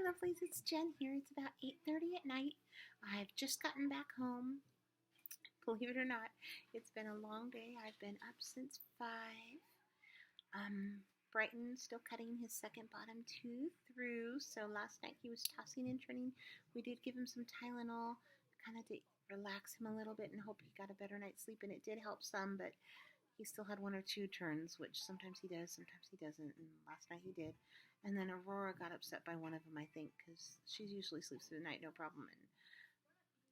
lovelies, it's Jen here. It's about 8:30 at night. I've just gotten back home. Believe it or not, it's been a long day. I've been up since 5. Brighton still cutting his second bottom tooth through. So last night he was tossing and turning. We did give him some Tylenol, kind of to relax him a little bit and hope he got a better night's sleep. And it did help some, but he still had one or two turns, which sometimes he does, sometimes he doesn't. And last night he did. And then Aurora got upset by one of them, I think, because she usually sleeps through the night, no problem. And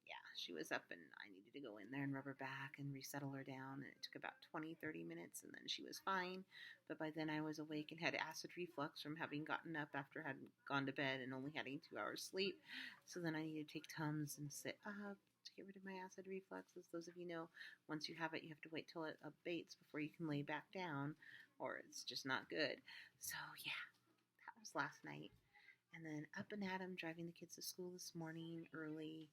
yeah, she was up and I needed to go in there and rub her back and resettle her down. And it took about 20, 30 minutes and then she was fine. But by then I was awake and had acid reflux from having gotten up after having gone to bed and only having 2 hours sleep. So then I needed to take Tums and sit up to get rid of my acid reflux. As those of you know, once you have it, you have to wait till it abates before you can lay back down or it's just not good. So yeah, that was last night. And then up and at 'em, driving the kids to school this morning early.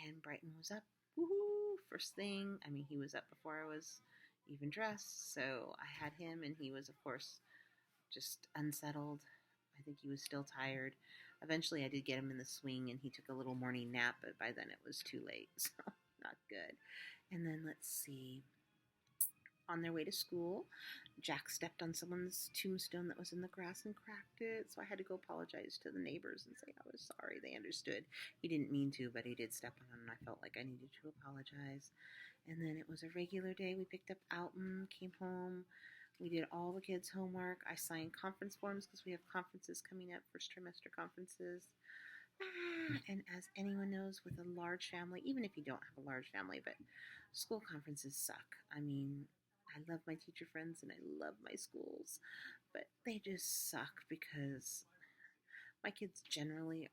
And Brighton was up, woohoo, first thing. I mean, he was up before I was even dressed, so I had him, and he was, of course, just unsettled. I think he was still tired. Eventually, I did get him in the swing, and he took a little morning nap, but by then it was too late, so not good. And then, let's see, on their way to school, Jack stepped on someone's tombstone that was in the grass and cracked it. So I had to go apologize to the neighbors and say I was sorry. They understood. He didn't mean to, but he did step on it, and I felt like I needed to apologize. And then it was a regular day. We picked up Alton, came home. We did all the kids' homework. I signed conference forms because we have conferences coming up, first trimester conferences. And as anyone knows, with a large family, even if you don't have a large family, but school conferences suck. I mean, I love my teacher friends and I love my schools, but they just suck because my kids generally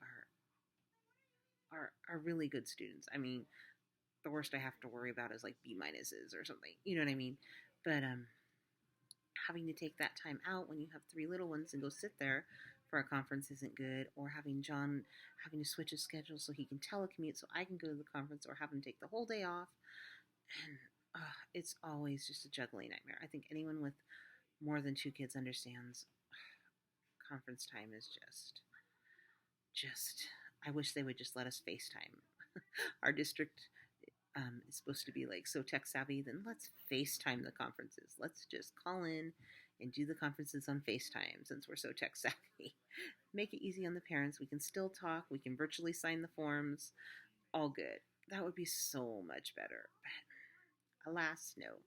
are really good students. I mean, the worst I have to worry about is like B minuses or something. You know what I mean? But having to take that time out when you have 3 little ones and go sit there for a conference isn't good, or having John having to switch his schedule so he can telecommute so I can go to the conference, or have him take the whole day off. And it's always just a juggling nightmare. I think anyone with more than 2 kids understands conference time is just, I wish they would just let us FaceTime. Our district is supposed to be like so tech savvy, then let's FaceTime the conferences. Let's just call in and do the conferences on FaceTime since we're so tech savvy. Make it easy on the parents. We can still talk. We can virtually sign the forms. All good. That would be so much better. But alas, no.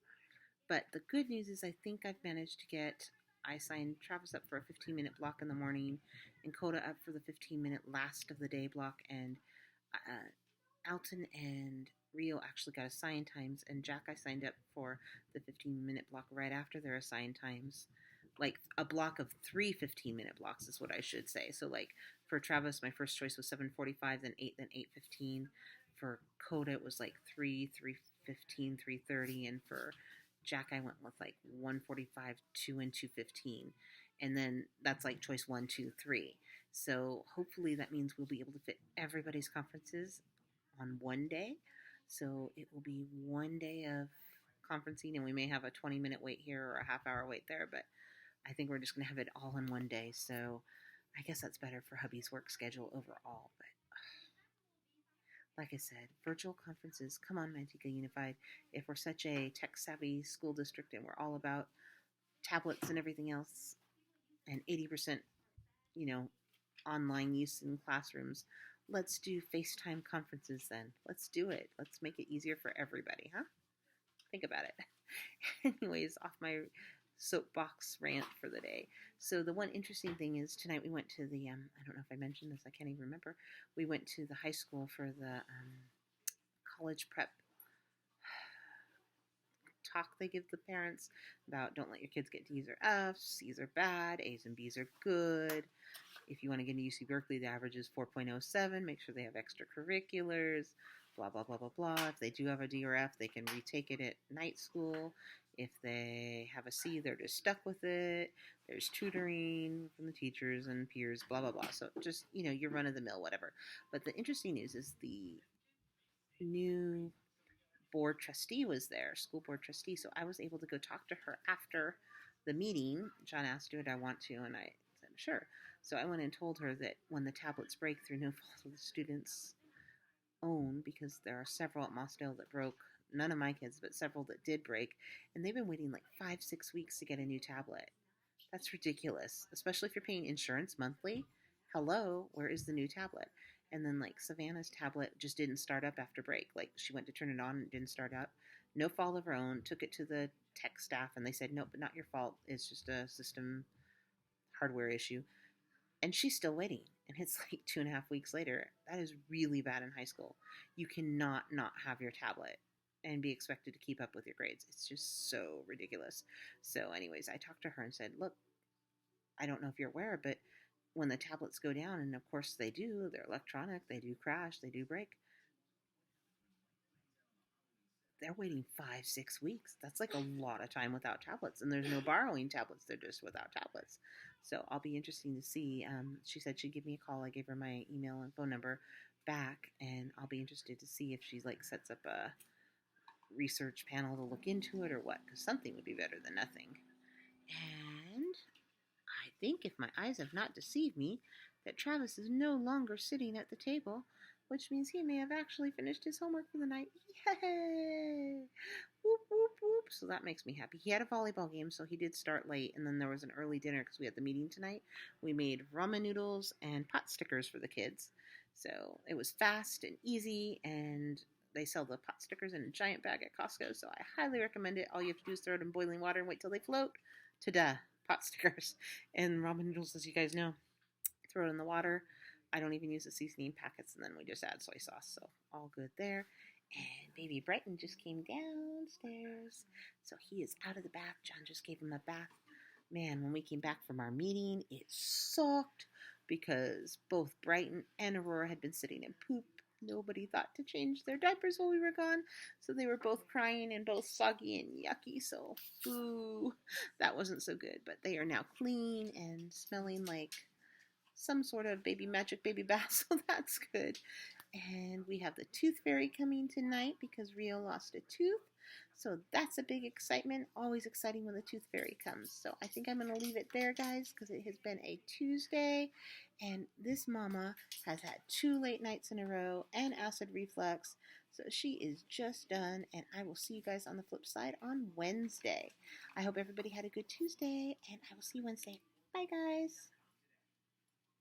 But the good news is I think I've managed to get, I signed Travis up for a 15-minute block in the morning and Coda up for the 15-minute last of the day block, and Alton and Rio actually got assigned times, and Jack I signed up for the 15-minute block right after their assigned times. Like a block of 3 15-minute blocks is what I should say. So like for Travis, my first choice was 7:45, then 8, then 8:15. For Coda, it was like 3, 3:15, 3:30, and for Jack, I went with like 1:45, 2, and 2:15, and then that's like choice 1, 2, 3. So hopefully that means we'll be able to fit everybody's conferences on one day. So it will be one day of conferencing, and we may have a 20-minute wait here or a half-hour wait there, but I think we're just going to have it all in one day. So I guess that's better for hubby's work schedule overall, but like I said, virtual conferences, come on, Manteca Unified. If we're such a tech-savvy school district and we're all about tablets and everything else, and 80%, online use in classrooms, let's do FaceTime conferences then. Let's do it. Let's make it easier for everybody, huh? Think about it. Anyways, off my soapbox rant for the day. So the one interesting thing is tonight we went to the, I don't know if I mentioned this, I can't even remember. We went to the high school for the college prep talk they give the parents about don't let your kids get D's or F's, C's are bad, A's and B's are good. If you want to get into UC Berkeley, the average is 4.07. Make sure they have extracurriculars, blah, blah, blah, blah, blah. If they do have a D or F, they can retake it at night school. If they have a C, they're just stuck with it. There's tutoring from the teachers and peers, blah, blah, blah. So just, your run-of-the-mill, whatever. But the interesting news is the new board trustee was there, school board trustee. So I was able to go talk to her after the meeting. John asked, do it, I want to, and I said, sure. So I went and told her that when the tablets break through no fault of the students' own, because there are several at Mossdale that broke, none of my kids, but several that did break, and they've been waiting like 5-6 weeks to get a new tablet. That's ridiculous, especially if you're paying insurance monthly. Hello, where is the new tablet? And then like Savannah's tablet just didn't start up after break. Like she went to turn it on and it didn't start up. No fault of her own. Took it to the tech staff and they said, nope, but not your fault. It's just a system hardware issue. And she's still waiting. And it's like 2.5 weeks later. That is really bad in high school. You cannot not have your tablet and be expected to keep up with your grades. It's just so ridiculous. So anyways, I talked to her and said, look, I don't know if you're aware, but when the tablets go down, and of course they do, they're electronic, they do crash, they do break, they're waiting 5-6 weeks. That's like a lot of time without tablets, and there's no borrowing tablets. They're just without tablets. So I'll be interesting to see. She said she'd give me a call. I gave her my email and phone number back, and I'll be interested to see if she like sets up a research panel to look into it or what, because something would be better than nothing. And I think, if my eyes have not deceived me, that Travis is no longer sitting at the table, which means he may have actually finished his homework for the night. Yay! Whoop, whoop, whoop. So that makes me happy. He had a volleyball game, so he did start late, and then there was an early dinner because we had the meeting tonight. We made ramen noodles and pot stickers for the kids. So it was fast and easy, and they sell the pot stickers in a giant bag at Costco, so I highly recommend it. All you have to do is throw it in boiling water and wait till they float. Ta-da! Pot stickers and ramen noodles, as you guys know. Throw it in the water. I don't even use the seasoning packets, and then we just add soy sauce, so all good there. And baby Brighton just came downstairs, so he is out of the bath. John just gave him a bath. Man, when we came back from our meeting, it sucked because both Brighton and Aurora had been sitting in poop. Nobody thought to change their diapers while we were gone, so they were both crying and both soggy and yucky, so boo, that wasn't so good. But they are now clean and smelling like some sort of baby magic baby bath, so that's good. And we have the tooth fairy coming tonight because Rio lost a tooth, so that's a big excitement. Always exciting when the tooth fairy comes. So I think I'm going to leave it there, guys, because it has been a Tuesday, and this mama has had 2 late nights in a row and acid reflux, so she is just done, and I will see you guys on the flip side on Wednesday. I hope everybody had a good Tuesday, and I will see you Wednesday. Bye, guys.